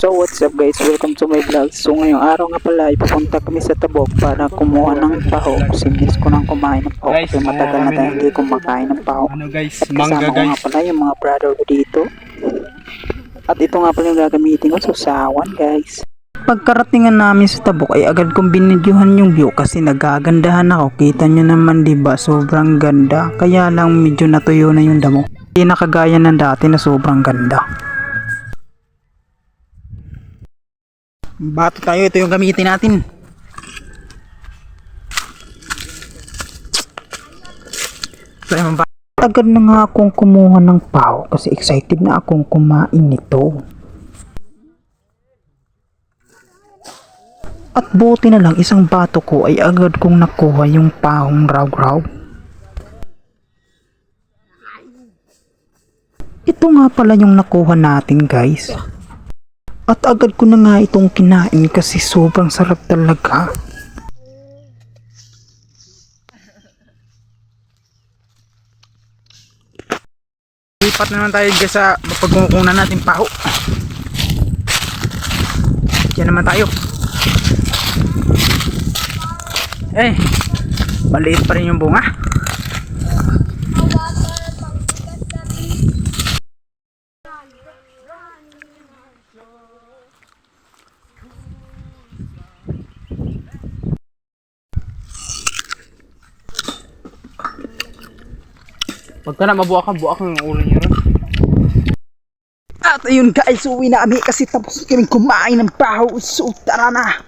So what's up guys, welcome to my vlog. So ngayong araw nga pala ay pupunta kami sa Tabok para kumuha ng paho. Sinis ko nang kumain ng paho kasi matagal na tayo hindi kumakain ng paho. Guys, At mangga kasama ko nga guys. pala yung mga brother ko dito. At ito nga pala yung gagamitin ko sa sawan guys. Pagkaratingan namin sa Tabok ay agad kong binidyohan yung view kasi nagagandahan ako. Kita nyo naman diba, sobrang ganda. Kaya lang medyo natuyo na yung damo. Hindi na kagaya ng dati na sobrang ganda. Bato tayo, ito yung gamitin natin. Agad na nga akong kumuha ng paho kasi excited na akong kumain nito. At buti na lang isang bato ko ay agad kong nakuha yung pahong raw-raw. Ito nga pala yung nakuha natin guys. At agad ko na nga itong kinain kasi sobrang sarap talaga. Lipat naman tayo guys sa pagkukunan natin paho. Diyan naman tayo. Maliit pa rin yung bunga. Pagka na mabuha ka ng ulo niyo ron. At ayun guys, uwi na kami kasi tapos kaming kumain ng paho. So tara na.